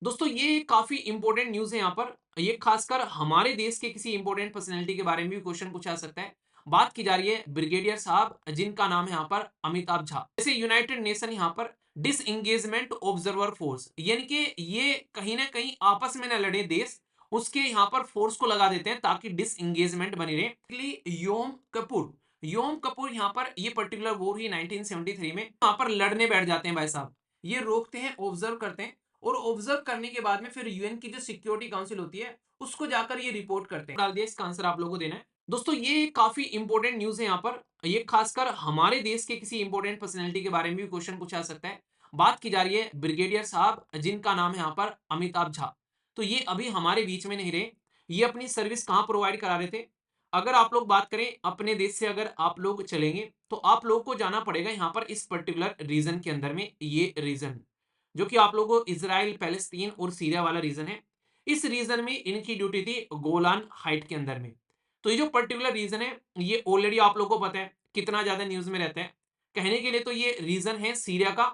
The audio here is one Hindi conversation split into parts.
दोस्तों ये काफी इंपॉर्टेंट न्यूज है यहाँ पर। ये खासकर हमारे देश के किसी इंपॉर्टेंट पर्सनैलिटी के बारे में भी क्वेश्चन पूछा सकता है। बात की जा रही है ब्रिगेडियर साहब जिनका नाम है यहाँ पर अमिताभ झा। जैसे यूनाइटेड नेशन यहाँ पर डिस इंगेजमेंट ऑब्जर्वर फोर्स, यानी कि ये कहीं ना कहीं आपस में न लड़े देश, उसके यहाँ पर फोर्स को लगा देते हैं ताकि डिस इंगेजमेंट बनी रहे। योम कपूर यहाँ पर ये पर्टिकुलर वॉर हुई 1973 में, यहाँ पर लड़ने बैठ जाते हैं भाई साहब। ये रोकते हैं, ऑब्जर्व करते हैं, और ऑब्जर्व करने के बाद में फिर यूएन की जो सिक्योरिटी काउंसिल होती है उसको जाकर ये रिपोर्ट करते हैं। डाल दिया, इसका आंसर आप लोगों को देना है। दोस्तों ये काफी इंपॉर्टेंट न्यूज है यहाँ पर। ये खासकर हमारे देश के किसी इंपॉर्टेंट पर्सनैलिटी के बारे में भी क्वेश्चन पूछा सकता है। बात की जा रही है ब्रिगेडियर साहब जिनका नाम है यहाँ पर अमिताभ झा। तो ये अभी हमारे बीच में नहीं रहे। ये अपनी सर्विस कहाँ प्रोवाइड करा रहे थे? अगर आप लोग बात करें अपने देश से, अगर आप लोग चलेंगे तो आप लोग को जाना पड़ेगा यहाँ पर इस पर्टिकुलर रीजन के अंदर में। ये रीजन जो कि आप लोगों को इजराइल, पैलेस्तीन और सीरिया वाला रीजन है, इस रीजन में इनकी ड्यूटी थी गोलान हाइट के अंदर में। तो ये जो पर्टिकुलर रीजन है ये ऑलरेडी आप लोगों को पता है कितना ज्यादा न्यूज में रहता है। कहने के लिए तो ये रीजन है सीरिया का,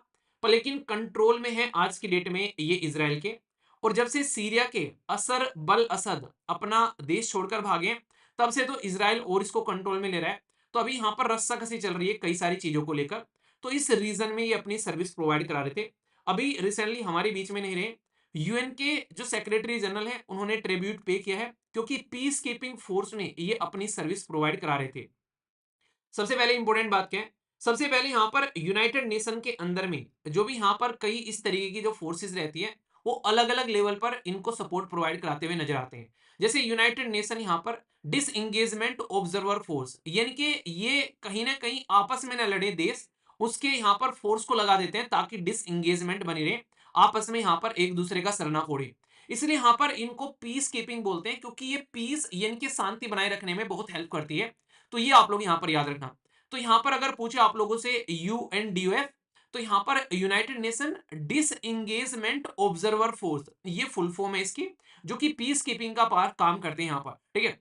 पर लेकिन कंट्रोल में है आज की डेट में ये इजराइल के। और जब से सीरिया के असर बल असद अपना देश छोड़कर भागे, तब से तो इसराइल और इसको कंट्रोल में ले रहा है। तो अभी यहाँ पर रस्साकसी चल रही है कई सारी चीजों को लेकर। तो इस रीजन में ये अपनी सर्विस प्रोवाइड करा रहे थे। अभी रिसेंटली हमारे बीच में नहीं रहे। यूएन के जो सेक्रेटरी जनरल हैं उन्होंने ट्रिब्यूट पे किया है, क्योंकि पीस कीपिंग फोर्स में ये अपनी सर्विस प्रोवाइड करा रहे थे। सबसे पहले इंपॉर्टेंट बात क्या है? सबसे पहले यहाँ पर यूनाइटेड नेशन के अंदर में जो भी यहाँ पर कई इस तरीके की जो फोर्सेस रहती है, वो अलग अलग लेवल पर इनको सपोर्ट प्रोवाइड कराते हुए नजर आते हैं। जैसे यूनाइटेड नेशन यहाँ पर डिस इंगेजमेंट ऑब्जर्वर फोर्स, यानी कि ये कहीं ना कहीं आपस में न लड़े देश, उसके यहाँ पर फोर्स को लगा देते हैं ताकि डिस इंगेजमेंट बनी रहे, आपस में यहाँ पर एक दूसरे का सर ना फोड़े। इसलिए यहाँ पर इनको पीस कीपिंग बोलते हैं, क्योंकि ये पीस यानी कि शांति बनाए रखने में बहुत हेल्प करती है। तो ये आप लोग यहाँ पर याद रखना। तो यहाँ पर अगर पूछे आप लोगों से यूएनडीओएफ, तो यहाँ पर united nation disengagement observer force, ये फुल फॉर्म है इसकी, जो कि पीस कीपिंग का पार्ट काम करते हैं यहाँ पर। ठीक है,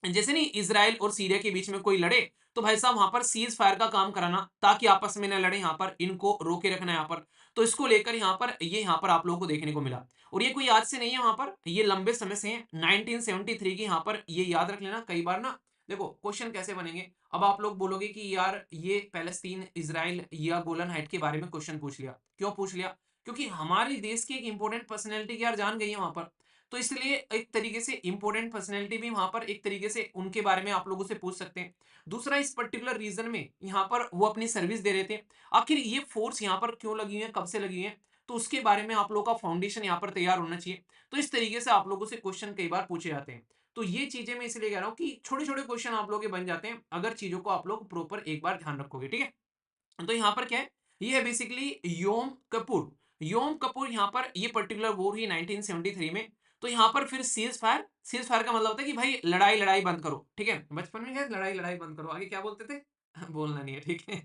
जैसे नहीं इसराइल और सीरिया के बीच में कोई लड़े तो भाई साहब वहां पर सीज फायर का काम कराना ताकि आपस में न लड़े, यहाँ पर इनको रोके रखना यहाँ पर। तो इसको लेकर यहाँ पर ये यहाँ पर आप लोगों को देखने को मिला। और ये कोई आज से नहीं है, वहां पर ये लंबे समय से है, 1973 की। यहाँ पर ये याद रख लेना। कई बार ना देखो क्वेश्चन कैसे बनेंगे। अब आप लोग बोलोगे कि यार ये पैलेस्तीन, इसराइल या गोलन हाइट के बारे में क्वेश्चन पूछ लिया, क्यों पूछ लिया? क्योंकि हमारे देश की एक इंपॉर्टेंट पर्सनैलिटी यार जान गई है वहां पर। तो इसलिए एक तरीके से इंपॉर्टेंट पर्सनैलिटी भी वहां पर एक तरीके से उनके बारे में आप लोगों से पूछ सकते हैं। दूसरा, इस पर्टिकुलर रीजन में यहाँ पर वो अपनी सर्विस दे रहे थे। आखिर ये फोर्स यहाँ पर क्यों लगी है, कब से लगी है, तो उसके बारे में आप लोगों का फाउंडेशन यहाँ पर तैयार होना चाहिए। तो इस तरीके से आप लोगों से क्वेश्चन कई बार पूछे जाते हैं। तो ये चीजें मैं इसलिए कह रहा हूँ कि छोटे छोटे क्वेश्चन आप लोग के बन जाते हैं अगर चीजों को आप लोग प्रॉपर एक बार ध्यान रखोगे। ठीक है, तो यहाँ पर क्या है, ये है बेसिकली योम कपूर यहाँ पर ये पर्टिकुलर वॉर हुई 1973 में। तो यहाँ पर फिर सीज फायर का मतलब होता है कि भाई लड़ाई लड़ाई बंद करो। ठीक है, बचपन में क्या लड़ाई लड़ाई बंद करो, आगे क्या बोलते थे? बोलना नहीं है, ठीक है।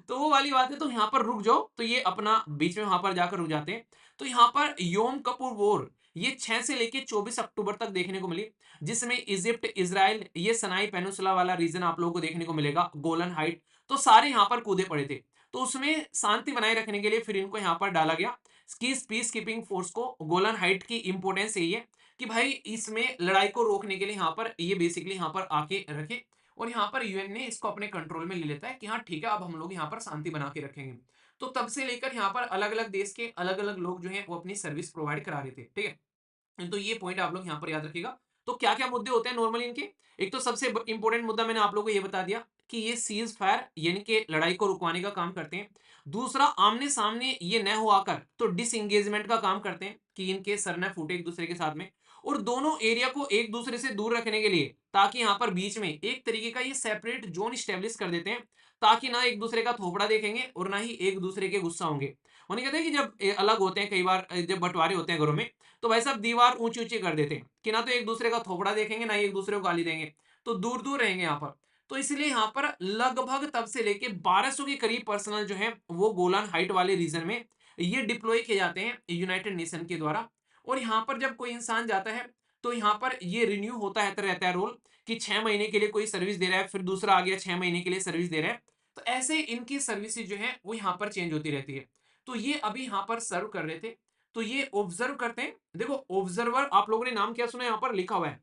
तो वो वाली बात है, तो यहाँ पर रुक जाओ, तो ये अपना बीच में वहां पर जाकर रुक जाते हैं। तो यहाँ पर योम कपूर वॉर ये 6 से लेके 24 अक्टूबर तक देखने को मिली, जिसमें इजिप्ट, इसराइल, ये सनाई पेनिनसुला वाला रीजन आप लोगों को देखने को मिलेगा, गोलन हाइट, तो सारे यहाँ पर कूदे पड़े थे। तो उसमें शांति बनाए रखने के लिए फिर इनको यहाँ पर डाला गया कि पीस कीपिंग फोर्स को। गोलन हाइट की इंपोर्टेंस यही है कि भाई इसमें लड़ाई को रोकने के लिए यहाँ पर ये बेसिकली यहाँ पर आके रखे, और यहाँ पर यूएन ने इसको अपने कंट्रोल में ले लेता है कि हाँ ठीक है, अब हम लोग यहाँ पर शांति बना के रखेंगे। तो तब से लेकर यहाँ पर अलग अलग देश के अलग अलग लोग जो है वो अपनी सर्विस प्रोवाइड करा रहे थे। ठीक है, तो ये पॉइंट आप लोग यहाँ पर याद रखिएगा। तो क्या क्या मुद्दे होते हैं नॉर्मली इनके? एक तो सबसे इंपॉर्टेंट मुद्दा मैंने आप लोगों को ये बता दिया कि ये सीज फायर यानी कि लड़ाई को रुकवाने का काम करते हैं। दूसरा, आमने सामने ये न हो आकर तो डिसएंगेजमेंट का काम करते हैं कि इनके सर न फूटे एक दूसरे के साथ में। और दोनों एरिया को एक दूसरे से दूर रखने के लिए, ताकि यहाँ पर बीच में एक तरीके का ये सेपरेट जोन स्टेब्लिश कर देते हैं, ताकि ना एक दूसरे का थोपड़ा देखेंगे और ना ही एक दूसरे के गुस्सा होंगे। उन्हें कहते हैं कि जब अलग होते हैं, कई बार जब बंटवारे होते हैं घरों में, तो भाई साहब दीवार ऊंची ऊंची कर देते हैं कि ना तो एक दूसरे का थोपड़ा देखेंगे ना ही एक दूसरे को गाली देंगे, तो दूर दूर रहेंगे यहाँ पर। तो इसलिए यहाँ पर लगभग तब से लेके 1200 के करीब पर्सनल जो है वो गोलान हाइट वाले रीजन में ये डिप्लॉय किए जाते हैं यूनाइटेड नेशन के द्वारा। और यहाँ पर जब कोई इंसान जाता है तो यहाँ पर ये रिन्यू होता है, रहता है रोल, कि 6 महीने के लिए कोई सर्विस दे रहा है, फिर दूसरा आ गया 6 महीने के लिए सर्विस दे रहा है। तो ऐसे इनकी सर्विसेज जो है वो यहाँ पर चेंज होती रहती है। तो ये अभी यहाँ पर सर्व कर रहे थे। तो ये ऑब्जर्व करते हैं। देखो ऑब्जर्वर आप लोगों ने नाम क्या सुना है, यहाँ पर लिखा हुआ है।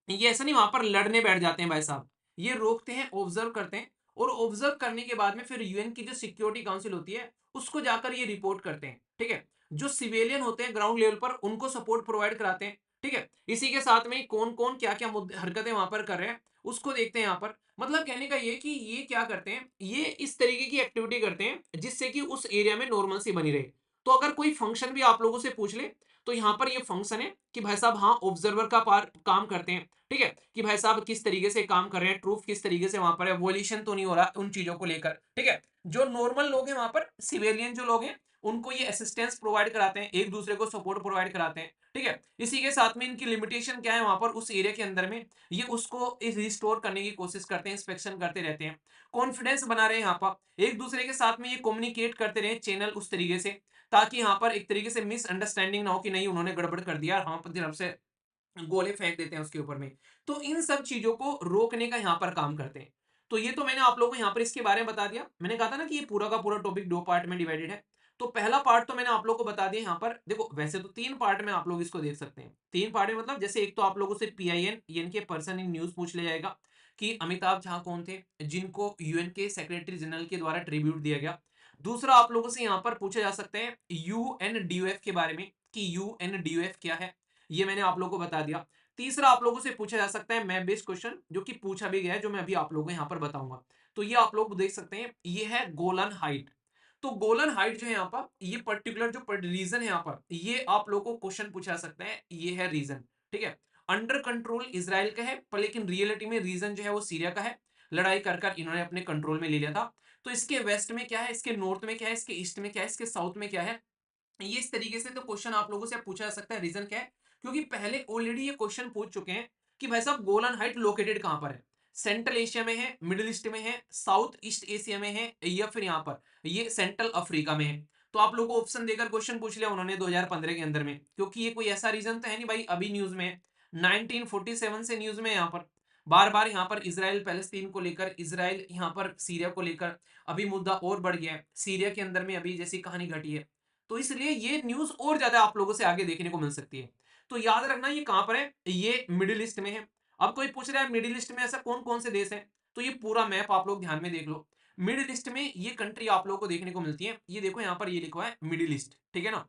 ये ऐसा नहीं वहां पर लड़ने बैठ जाते हैं भाई साहब, ये रोकते हैं, ऑब्जर्व करते हैं, और ऑब्जर्व करने के बाद में फिर यूएन की जो सिक्योरिटी काउंसिल होती है उसको जाकर ये रिपोर्ट करते हैं। ठीक है, जो सिविलियन होते हैं ग्राउंड लेवल पर उनको सपोर्ट प्रोवाइड कराते हैं। ठीक है, इसी के साथ में कौन कौन क्या क्या हरकतें वहां पर कर रहे हैं उसको देखते हैं यहाँ पर। मतलब कहने का ये कि ये क्या करते हैं, ये इस तरीके की एक्टिविटी करते हैं जिससे कि उस एरिया में नॉर्मल सी बनी रहे। तो अगर कोई फंक्शन भी आप लोगों से पूछ ले तो यहाँ पर ये फंक्शन है कि भाई साहब हाँ ऑब्जर्वर का काम करते हैं। ठीक है, कि भाई साहब किस तरीके से काम कर रहे हैं, ट्रूफ किस तरीके से वहां पर है, वोल्यूशन तो नहीं हो रहा उन चीजों को लेकर। ठीक है, जो नॉर्मल लोग हैं वहां पर सिविलियन जो लोग हैं उनको ये असिस्टेंस प्रोवाइड कराते हैं, एक दूसरे को सपोर्ट प्रोवाइड कराते हैं। ठीक है, इसी के साथ में इनकी लिमिटेशन क्या है वहां पर उस एरिया के अंदर में, ये उसको रिस्टोर करने की कोशिश करते हैं, इंस्पेक्शन करते रहते हैं, कॉन्फिडेंस बना रहे हैं यहाँ पर, एक दूसरे के साथ में ये कम्युनिकेट करते रहे चैनल उस तरीके से, ताकि यहाँ पर एक तरीके से मिसअंडरस्टैंडिंग ना हो कि नहीं उन्होंने गड़बड़ कर दिया, हम अपनी तरफ से गोले फेंक देते हैं उसके ऊपर में। तो इन सब चीजों को रोकने का यहाँ पर काम करते हैं। तो ये तो मैंने आप लोगों को यहाँ पर इसके बारे में बता दिया। मैंने कहा था ना कि ये पूरा का पूरा टॉपिक दो पार्ट में डिवाइडेड है। तो पहला पार्ट तो मैंने आप लोगों को बता दिया। यहाँ पर देखो वैसे तो तीन पार्ट में आप लोग इसको देख सकते हैं। तीन पार्ट में मतलब जैसे एक तो आप लोगों से पीआईएन यानी कि पर्सन इन न्यूज पूछ लिया जाएगा कि अमिताभ झा कौन थे जिनको यूएन के सेक्रेटरी जनरल के द्वारा ट्रिब्यूट दिया गया। दूसरा आप लोगों से यहाँ पर पूछा जा सकता है यूएनडीओएफ के बारे में कि यूएनडीओएफ क्या है, ये मैंने आप लोगों को बता दिया। तीसरा आप लोगों से पूछा जा सकता है मैप बेस्ड क्वेश्चन, जो कि पूछा भी गया है, जो मैं अभी आप लोगों को यहाँ पर बताऊंगा। तो ये आप लोग देख सकते हैं, ये है गोलन हाइट। तो गोलन हाइट जो है यहाँ पर, ये पर्टिकुलर जो रीजन है यहाँ पर, ये आप लोगों को क्वेश्चन पूछा जा सकता है, ये है रीजन। ठीक है, अंडर कंट्रोल इसराइल का है, पर लेकिन रियलिटी में रीजन जो है वो सीरिया का है। लड़ाई कर कर इन्होंने अपने कंट्रोल में ले लिया था। तो इसके वेस्ट में क्या है, इसके नॉर्थ में क्या है, इसके ईस्ट में क्या है, इसके साउथ में क्या है, ये इस तरीके से तो क्वेश्चन आप लोगों से पूछा जा सकता है रीजन क्या है। क्योंकि पहले ऑलरेडी ये क्वेश्चन पूछ चुके हैं कि भाई साहब गोलन हाइट लोकेटेड कहां पर है, सेंट्रल एशिया में है, मिडिल ईस्ट में है, साउथ ईस्ट एशिया में है, या फिर यहाँ पर ये सेंट्रल अफ्रीका में है। तो आप लोगों को ऑप्शन देकर क्वेश्चन पूछ लिया उन्होंने 2015 के अंदर में, क्योंकि ये कोई ऐसा रीजन तो है नहीं भाई अभी न्यूज में है, 1947 से न्यूज में है यहाँ पर। बार बार यहाँ पर इसराइल पैलेस्तीन को लेकर, इसराइल यहाँ पर सीरिया को लेकर, अभी मुद्दा और बढ़ गया है, सीरिया के अंदर में अभी जैसी कहानी घटी है। तो इसलिए ये न्यूज और ज्यादा आप लोगों से आगे देखने को मिल सकती है। तो याद रखना ये कहां पर है, ये मिडिल ईस्ट में है। अब कोई पूछ रहा है मिडिल ईस्ट में ऐसा कौन कौन से देश हैं, तो ये पूरा मैप आप लोग ध्यान में देख लो। मिडिल ईस्ट में ये कंट्री आप लोगों को देखने को मिलती है, ये देखो यहाँ पर ये लिखा है मिडिल ईस्ट, ठीक है ना।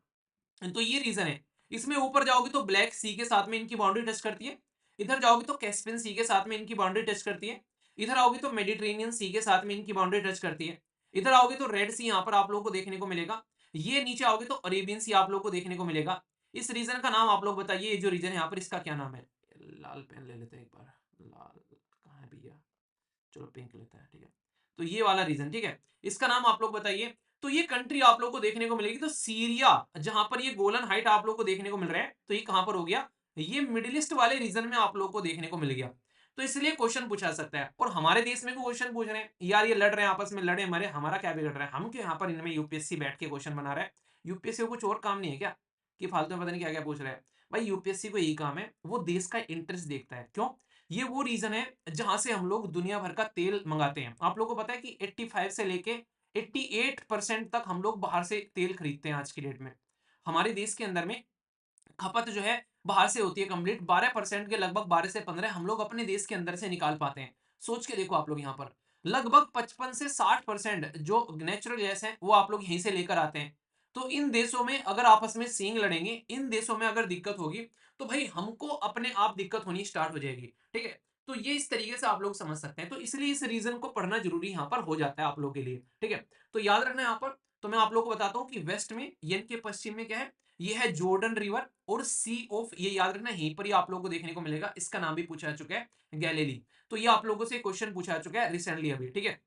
तो ये रीजन है। इसमें ऊपर जाओगे तो ब्लैक सी के साथ में इनकी बाउंड्री टच करती है, इधर जाओगे तो कैस्पियन सी के साथ में इनकी बाउंड्री टच करती है, इधर आओगे तो मेडिटेरेनियन सी के साथ में इनकी बाउंड्री टच करती है, इधर आओगे तो रेड सी यहाँ पर आप लोगों को देखने को मिलेगा, ये नीचे आओगे तो अरेबियन सी आप लोगों को देखने को मिलेगा। इस रीजन का नाम आप लोग बताइए, ये जो रीजन है यहाँ पर इसका क्या नाम है। लाल पेन ले लेते हैं एक बार, लाल कहाँ है भैया, चलो पिंक लेते हैं, ठीक है। तो ये वाला रीजन, ठीक है, इसका नाम आप लोग बताइए। तो ये कंट्री आप लोग को देखने को मिलेगी, तो सीरिया जहां पर ये गोलन हाइट आप लोग को देखने को मिल रहा है, तो ये कहां पर हो गया, ये मिडिल ईस्ट वाले रीजन में आप लोग को देखने को मिल गया। तो इसलिए क्वेश्चन पूछा सकता है। और हमारे देश में भी क्वेश्चन पूछ रहे हैं यार, ये लड़ रहे हैं आपस में, लड़े मरे, हमारा क्या बिगड़ रहा है, हम क्यों यहाँ पर इनमें यूपीएससी बैठ के क्वेश्चन बना रहा है। यूपीएससी को कुछ और काम नहीं है क्या कि फालतू में पता नहीं क्या क्या पूछ रहा है। भाई यूपीएससी को यही काम है, वो देश का इंटरेस्ट देखता है। क्यों, ये वो रीजन है जहां से हम लोग दुनिया भर का तेल मंगाते हैं। आप लोगों को पता है कि 85 से लेके 88% तक हम लोग बाहर से तेल खरीदते हैं आज की डेट में। हमारे देश के अंदर में खपत जो है बाहर से होती है कंप्लीट 12% के लगभग, 12 से 15 हम लोग अपने देश के अंदर से निकाल पाते हैं। सोच के देखो आप लोग, यहाँ पर लगभग 55 से 60% जो नेचुरल गैस है वो आप लोग यहीं से लेकर आते हैं। तो इन देशों में अगर आपस में सींग लड़ेंगे, इन देशों में अगर दिक्कत होगी, तो भाई हमको अपने आप दिक्कत होनी स्टार्ट हो जाएगी। ठीक है, तो ये इस तरीके से आप लोग समझ सकते हैं। तो इसलिए इस रीजन को पढ़ना जरूरी यहाँ पर हो जाता है आप लोग के लिए। ठीक है, तो याद रखना यहाँ पर। तो मैं आप लोग को बताता हूँ कि वेस्ट में यानी कि पश्चिम में क्या है, ये है जॉर्डन रिवर और सी ऑफ, ये याद रखना यहीं पर ही आप लोगों को देखने को मिलेगा। इसका नाम भी पूछा जा चुका है गैलीली। तो ये आप लोगों से क्वेश्चन पूछा जा चुका है रिसेंटली अभी। ठीक है,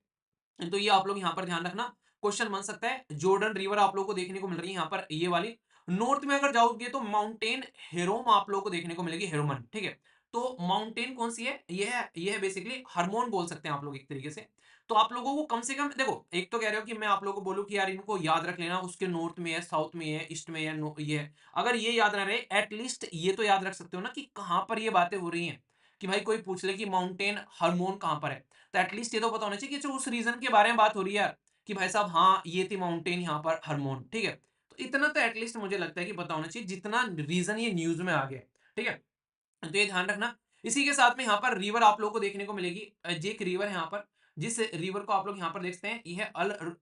तो ये आप लोग यहाँ पर ध्यान रखना, क्वेश्चन बन सकता है। जॉर्डन रिवर आप लोगों को देखने को मिल रही है यहाँ पर ये वाली। नॉर्थ में अगर जाओगे तो माउंटेन हेरोम आप लोगों को देखने को मिलेगी, हेरोमन। ठीक है, तो माउंटेन कौन सी है, ये है बेसिकली हार्मोन बोल सकते हैं आप लोग एक तरीके से। तो आप लोगों को कम से कम देखो, एक तो कह रहे हो कि मैं आप लोगों को बोलूं कि यार इनको याद रख लेना, उसके नॉर्थ में है, साउथ में है, ईस्ट में है, ये है। अगर ये याद ना रहे, एटलीस्ट ये तो याद रख सकते हो ना कि कहां पर ये बातें हो रही हैं। कि भाई कोई पूछ ले कि माउंटेन हार्मोन कहां पर है, तो एटलीस्ट ये तो पता होना चाहिए कि अच्छा उस रीजन के बारे में बात हो रही है यार, कि भाई साहब हाँ ये थी माउंटेन यहाँ पर हार्मोन। ठीक है, तो इतना तो एटलीस्ट मुझे लगता है कि पता होना चाहिए, जितना रीजन ये न्यूज में आ गया। ठीक है, तो ये ध्यान रखना। इसी के साथ में यहाँ पर रिवर आप लोगों को देखने को मिलेगी। जे एक रिवर है यहाँ पर, जिस रिवर को आप लोग यहाँ पर देखते हैं, ये है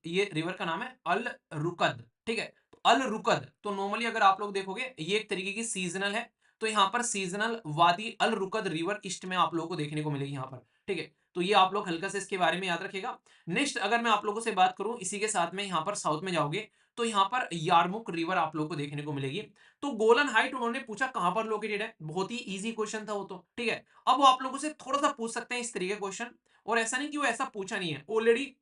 ये रिवर का नाम है अल रुकद। ठीक है, तो अल रुकद, तो नॉर्मली अगर आप लोग देखोगे ये एक तरीके की सीजनल है। तो यहाँ पर सीजनल वादी अल रुकद रिवर ईस्ट में आप लोगों को देखने को मिलेगी यहाँ पर। ठीक है, तो ये आप लोग हल्का से इसके बारे में याद रखिएगा। नेक्स्ट अगर मैं आप लोगों से बात करूं, इसी के साथ में यहाँ पर साउथ में जाओगे तो यहाँ पर यारमुक रिवर आप लोगों को देखने को मिलेगी। तो गोलन हाइट उन्होंने पूछा कहां पर लोकेटेड है, बहुत ही इजी क्वेश्चन था वो तो। ठीक है, अब वो आप लोगों से थोड़ा सा पूछ सकते हैं इस तरीके का क्वेश्चन, और ऐसा नहीं कि वो ऐसा पूछा नहीं है, ऑलरेडी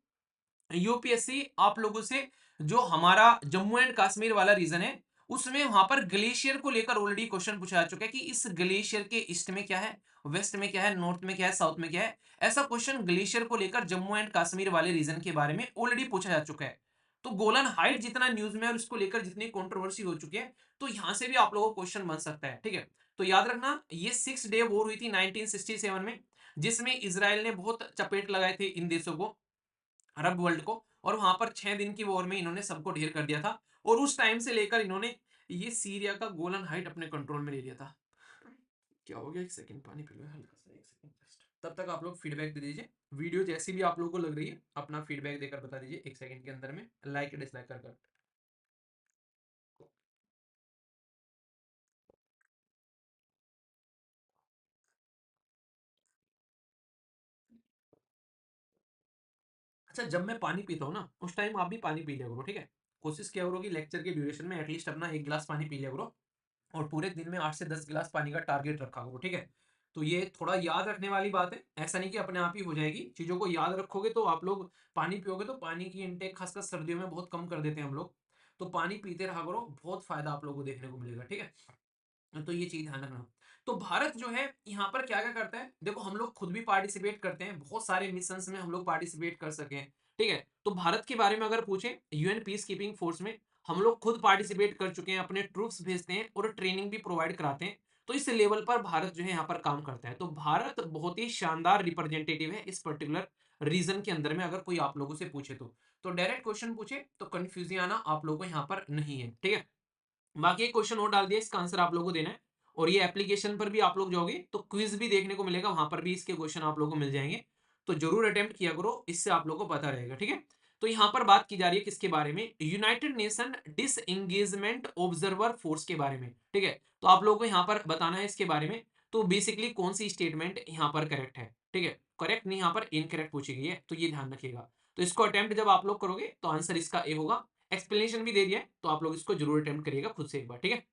यूपीएससी आप लोगों से जो हमारा जम्मू एंड कश्मीर वाला रीजन है उसमें वहां पर ग्लेशियर को लेकर ऑलरेडी क्वेश्चन पूछा जा चुका है कि इस ग्लेशियर के ईस्ट में क्या है, वेस्ट में क्या है, नॉर्थ में क्या है, साउथ में क्या है। ऐसा क्वेश्चन ग्लेशियर को लेकर जम्मू एंड कश्मीर वाले रीजन के बारे में ऑलरेडी पूछा जा चुका है। तो गोलन हाइट जितना न्यूज में और इसको लेकर जितनी कंट्रोवर्सी हो चुकी है, तो यहां से भी आप लोगों को क्वेश्चन बन सकता है। ठीक है, तो याद रखना ये 6 डे वॉर हुई थी 1967 में, जिसमें इसराइल ने बहुत चपेट लगाए थे इन देशों को, अरब वर्ल्ड को, और वहां पर 6 दिन की वॉर में इन्होंने सबको ढेर कर दिया था। और उस टाइम से लेकर इन्होंने ये सीरिया का गोलन हाइट अपने कंट्रोल में ले लिया था। क्या हो गया, एक सेकंड पानी पी लो हल्का सा, एक सेकंड जस्ट। तब तक आप लोग फीडबैक दे दीजिए, वीडियो जैसी भी आप लोगों को लग रही है अपना फीडबैक देकर बता दीजिए 1 सेकंड के अंदर में, लाइक डिसलाइक कर। अच्छा, जब मैं पानी पीता हूँ ना उस टाइम आप भी पानी पी लिया करो। ठीक है, कोशिश किया करो कि लेक्चर के ड्यूरेशन में एटलीस्ट अपना 1 गिलास पानी पी लिया करो, और पूरे दिन में 8 से 10 गिलास पानी का टारगेट रखा करो। ठीक है, तो ये थोड़ा याद रखने वाली बात है, ऐसा नहीं कि अपने आप ही हो जाएगी। चीजों को याद रखोगे तो आप लोग पानी पियोगे, तो पानी की इनटेक खासकर सर्दियों में बहुत कम कर देते हैं हम लोग। तो पानी पीते रहा करो, बहुत फायदा आप लोगों को देखने को मिलेगा। ठीक है, तो ये चीज ध्यान रखना। तो भारत जो है यहाँ पर क्या क्या करता है, देखो हम लोग खुद भी पार्टिसिपेट करते हैं, बहुत सारे मिशंस में हम लोग पार्टिसिपेट कर सके हैं। ठीक है, तो भारत के बारे में अगर पूछे, यूएन पीस कीपिंग फोर्स में हम लोग खुद पार्टिसिपेट कर चुके हैं, अपने ट्रूप्स भेजते हैं और ट्रेनिंग भी प्रोवाइड कराते हैं। तो इस लेवल पर भारत जो है यहाँ पर काम करता है। तो भारत बहुत ही शानदार रिप्रेजेंटेटिव है इस पर्टिकुलर रीजन के अंदर में, अगर कोई आप लोगों से पूछे तो डायरेक्ट क्वेश्चन पूछे तो कंफ्यूजन आना आप लोगों को यहाँ पर नहीं है। ठीक है, बाकी एक क्वेश्चन और डाल दिया, इसका आंसर आप लोगों को देना है। और ये एप्लीकेशन पर भी आप लोग जाओगे तो क्विज भी देखने को मिलेगा, वहां पर भी इसके क्वेश्चन आप लोगों को मिल जाएंगे। तो जरूर अटेम्प्ट किया करो, इससे आप लोगों को पता रहेगा। ठीक है, तो यहाँ पर बात की जा रही है किसके बारे में, United nation disengagement observer force के बारे में। ठीक है, तो आप लोगों को यहाँ पर बताना है इसके बारे में। तो बेसिकली कौन सी स्टेटमेंट यहाँ पर करेक्ट है। ठीक है, करेक्ट नहीं यहाँ पर इनकरेक्ट पूछी गई है, तो ये ध्यान रखिएगा। तो इसको अटेम्प्ट जब आप लोग करोगे तो आंसर इसका ए होगा। एक्सप्लेनेशन भी दे दिया है, तो आप लोग इसको जरूर अटेम्प्ट करिएगा खुद से एक बार। ठीक है।